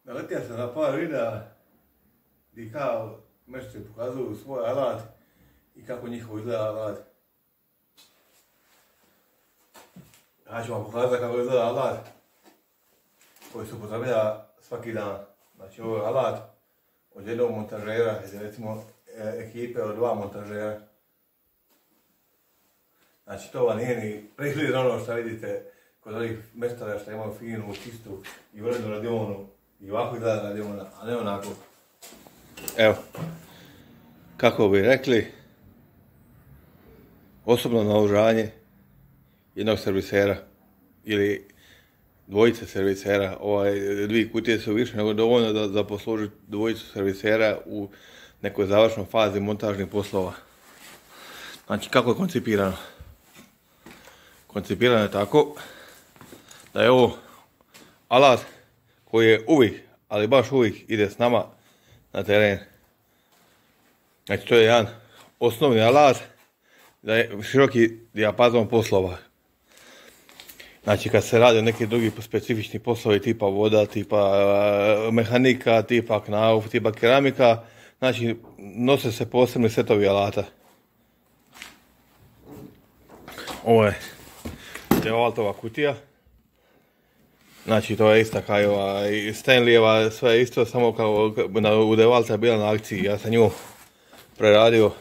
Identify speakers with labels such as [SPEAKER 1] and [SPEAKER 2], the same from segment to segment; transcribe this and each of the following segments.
[SPEAKER 1] Naletio sam na par videa gdje kao mešćari pokazuju svoj alat i kako njihovo izgleda alat. Ja ću vam pokazati kako izgleda alat koji se upotrebljava svaki dan. Znači ovo je alat od jednog montažera, ili recimo ekipe od 2 montažera. Znači to vam nije ni približ ono što vidite kod ovih mestara što imaju finu, čistu i urednu radionu. I ovako izgleda radiona, a ne onako. Evo, kako bi rekli, osobno naoružanje jednog servisera ili dvojice servisera. Dvije kutije su više nego dovoljno da posluži dvojicu servisera u nekoj završnoj fazi montažnih poslova. Znači, kako je koncipirano? Koncipirano je tako da je ovo alat koji je uvijek, ali baš uvijek ide s nama na teren. Znači, to je jedan osnovni alat da je široki dijapazon poslova. Znači, kad se radi o neki drugi specifični poslovi tipa voda, tipa mehanika, tipa knauf, tipa keramika, znači, nose se posebni setovi alata. Ovo je Dewaltova kutija. Znači, to je ista kao i Stanleyjeva, sve je isto, samo kao u Dewalta je bila na akciji. Ja sam nju preradio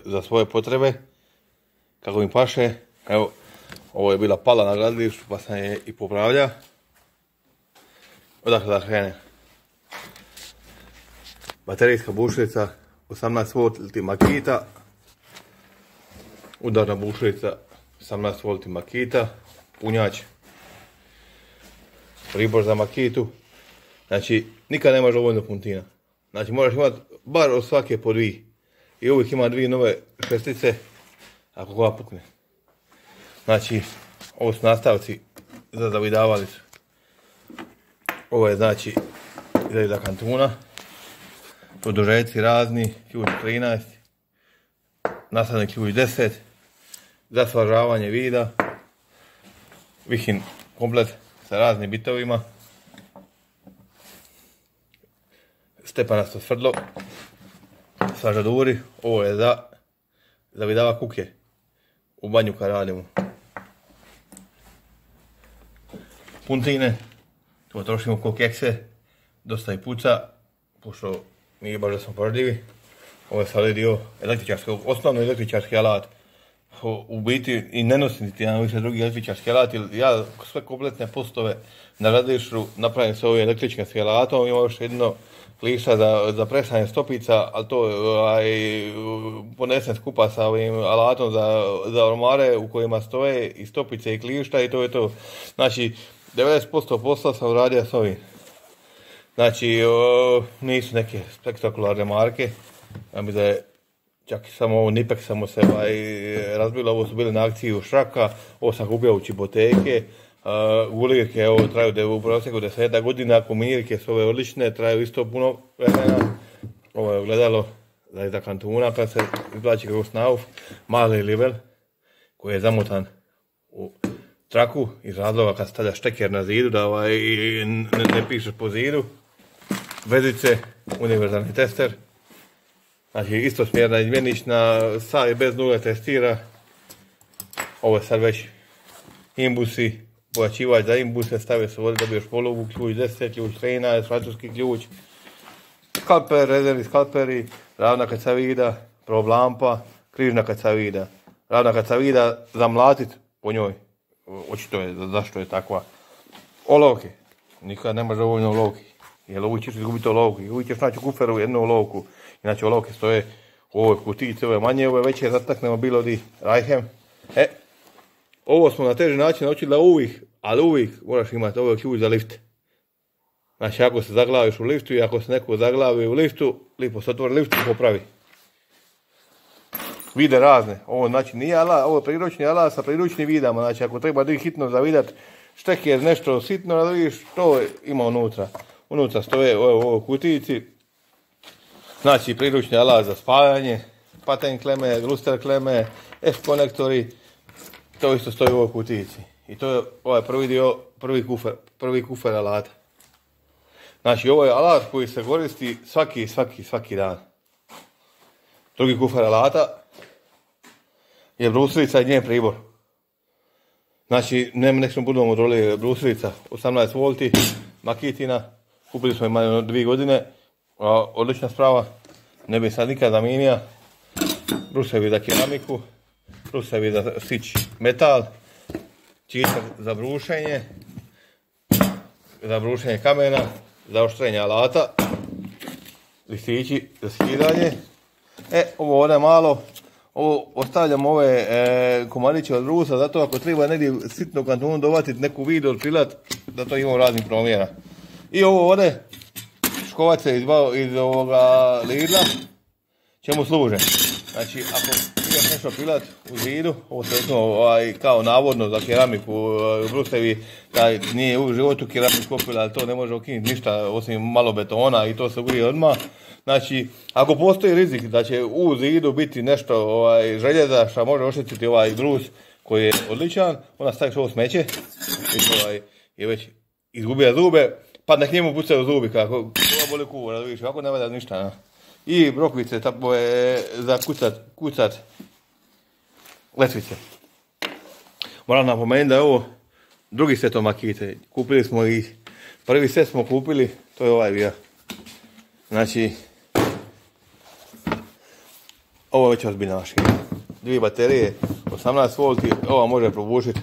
[SPEAKER 1] za svoje potrebe, kako mi paše. Evo, ovo je bila pala na gradilištu, pa sam je i popravljao. Odakle da krene? Baterijska bušilica, 18V Makita. Udarna bušilica, 18V Makita. Punjač. Pribor za Makitu. Znači, nikad nemaš dovoljno puntina. Znači, moraš imati bar od svake po 2. I uvijek ima 2 nove šestice, ako koja pukne. Znači, ovo su nastavci za zavidavalicu. Ovo je, znači, za kantuna. Produžeci razni, ključ 13. Nastavni ključ 10. Za svažavanje vida. Vihin komplet sa raznim bitovima. Stepanasto svrdlo. Svažaduri. Ovo je za zavidava kuke u banju kad radimo. Puntine. To trošimo ko kekse. Dosta i puca. Pošto nije baš da smo pažljivi. Ovo je sad dio električarskog, osnovno električarski alat. U biti i ne nosim niti jedan više drugi električarski alat, jer ja sve kompletne postove na gradilištu napravim s ovim električarskim alatom. Ima još jedno kliša za presanje stopica, ali to ponesem skupa sa ovim alatom za ormare u kojima stoje i stopice i klišta i to je to. Znači, 90% posla sam uradio s ovim. Znači, nisu neke spektakularne marke. Ja mislim da je čak i samo ovo Nipek samo se razbilo, ovo su bili na akciji u Šraka, ovo sam kupio u Čiboteke, gulirke, ovo traju u prosjeku 10 godina, kombinirke su ove odlične, traju isto puno vremena. Ovo je gledalo za kantuna kad se izvlači kroz knauf, mali livel koji je zamotan u traku iz razloga kad stavlja šteker na zidu da ne pišeš po zidu. Vezice, univerzalni tester. Znači, istosmjerna izmjenična, sad je bez nule testira. Ovo je sad već imbusi, pojačivač za imbuse, stavio se ovdje, dobiješ polugu, ključ 10, ključ 13, francuski ključ, skalper, rezervni skalperi, ravna kacavida, prob lampa, križna kacavida. Ravna kacavida za mlatit po njoj, očito je zašto je takva. Olovke, nikad nemaš dovoljno olovki, jer uvijek ćeš izgubiti olovku, uvijek ćeš naći u kuferu jednu olovku. Inače, olovke stoje u ovoj kutijici, ove manje, ove veće zataknemo bilo di rajhem. Ovo smo na teži način naučili da uvijek moraš imati ovaj ključ za lift. Znači, ako se zaglaviš u liftu i ako se neko zaglavi u liftu, lipo se otvori lift i popravi. Vide razne. Ovo znači nije alat, ovo je priručni alat sa priručnim vidama. Znači, ako treba da hitno zavidat šteker nešto sitno, da vidiš, to ima unutra. Unutra stoje u ovoj kutijici. Znači, priručni alat za spajanje, patent kleme, luster kleme, F-konektori, to isto stoji u ovoj kutijici. I to je ovaj prvi dio, prvi kufer alata. Znači ovo je alat koji se koristi svaki dan. Drugi kufer alata je brusilica i njen pribor. Znači, nek smo budemo modroli brusilica, 18 volti, Makitina, kupili smo ima 2 godine, odlična sprava, ne bi sad nikad zamijenio, brusevi za keramiku, brusevi za sić metal, čistač za brušenje kamena, za oštrenje alata, listići za skidanje. Ovo ovdje malo, ovo ostavljam ove komadiće od brusa, zato ako treba negdje sitno kantonu dovatiti neku video od pilat, da to imamo raznih promjera. I ovo ovdje, škovace iz ovoga Lidla, čemu služe. Znači, ako ideš nešto pilat u zidu, ovo se kao navodno za keramiku, brusevi, nije u životu keramiku kopila, ali to ne može ukinuti ništa osim malo betona i to se ugrije odmah. Znači, ako postoji rizik da će u zidu biti nešto željeza što može oštetiti ovaj brus koji je odličan, onda staviš ovo smeće, je već izgubio zube, pa nek njemu pucaju zubi kako boli kuvora, da vidiš, kako ne valja ništa. I brokvice za kucat letvice. Moram napomenuti da je ovo drugi set od Makite. Kupili smo ih, prvi set smo kupili, to je ovaj bio. Znači, ovo je već ozbiljna mašina. 2 baterije, 18 volti, ova može probušiti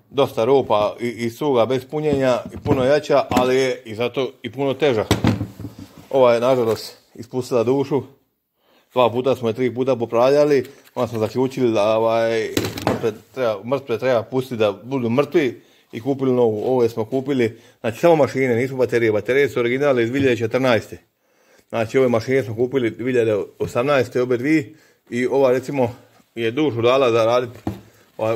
[SPEAKER 1] dosta rupa i suga bez punjenja, i puno jača, ali je i zato i puno teža. Ova je nažalost ispustila dušu, 2 puta smo je 3 puta popravljali, onda smo zaključili da mrtve treba pustiti da budu mrtvi i kupili novu. Ovo smo kupili, znači samo mašine, nisu baterije, baterije su originalne iz 2014. Znači ove mašine smo kupili 2018. obe dvije i ova recimo je dušu dala za raditi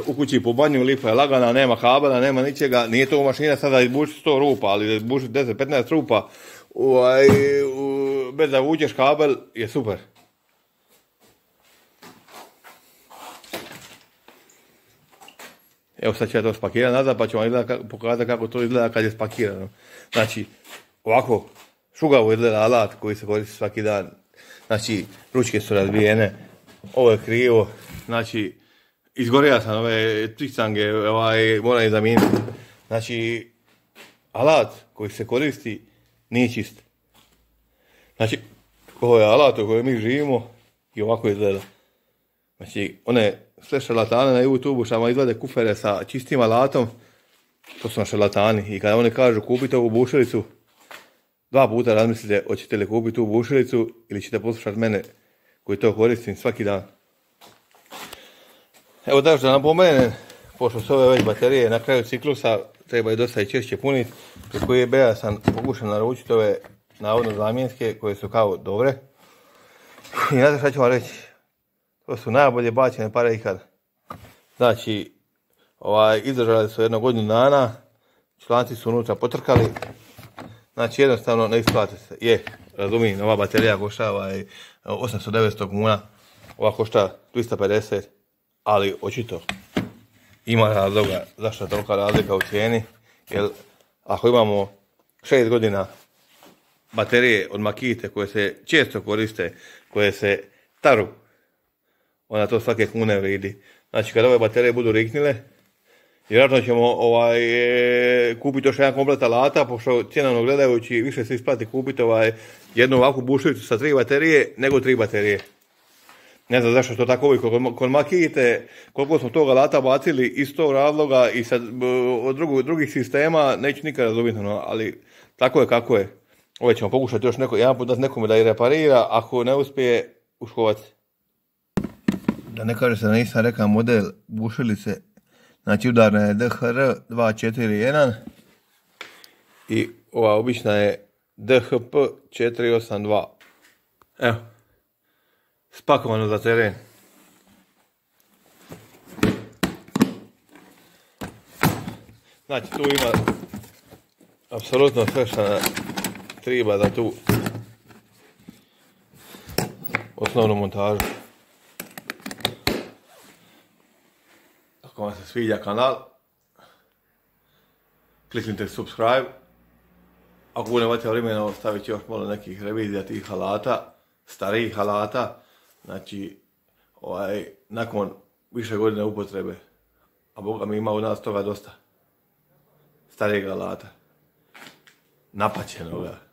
[SPEAKER 1] u kući po banju, lipa je lagana, nema kabela, nema ničega, nije to mašina sada izbušiti 100 rupa, ali da izbušiti 10-15 rupa bez da vučeš kabel je super. Evo sad ću ja to spakirati nazad pa ću vam pokazati kako to izgleda kad je spakirano. Znači ovako šugavo izgleda alat koji se koristi svaki dan. Znači ručke su razbijene, ovo je krivo, znači izgorija sam ove tricange, moram ih zamijeniti. Znači alat koji se koristi nije čist. Znači, ovo je alat u kojem mi živimo i ovako izgleda. Znači, one sve šarlatane na YouTube-u što vam izglede kufere sa čistim alatom, to su šarlatani. I kada oni kažu kupite ovu bušilicu, 2 puta razmislite hoćete li kupiti tu bušilicu ili ćete poslušati mene koji to koristim svaki dan. Evo da što napomenem, pošto su ove već baterije na kraju ciklusa, treba je dosta i češće puniti, preko eBaya sam pokušao naručiti ove navodno zamjenske koje su kao dobre. I znate šta ću vam reći, to su najbolje bačene pare ikad. Znači, izdržali su 1 godinu dana, članci su unutra potrkali, znači jednostavno ne isplati se. Razumijem, ova baterija košta 800-900 kuna, ova košta 250, ali očito ima razloga zašto je tolika razlika u cijeni, jer ako imamo 6 godina baterije od Makite koje se često koriste, koje se taru, onda to svake kune vridi. Znači kada ove baterije budu riknile, vjerojatno ćemo kupiti još jedan komplet alata, pošto cjenovno gledajući više se isplati kupiti jednu ovakvu bušilicu sa 3 baterije nego 3 baterije. Ne znam zašto to tako uvijek kod Makite, koliko smo tog alata bacili iz tog razloga i od drugih sistema, neću nikad razumjeti, ali tako je kako je. Ovo ćemo pokušati još jedan put dati nekome da i reparira, ako ne uspije uškovac. Da ne kaže se da nisam rekao model bušilice, znači udarna je DHR 241 i ova obična je DHP 482. Evo, spakovano za teren. Znači tu ima apsolutno sve što treba za tu osnovnu montažu. Ako vam se sviđa kanal, kliknite subscribe. ako budem imati vremena, stavit ću još malo nekih revizija tih alata, starijih alata, znači, nakon više godine upotrebe, a Boga mi ima u nas toga dosta, starijeg alata, napaćenoga.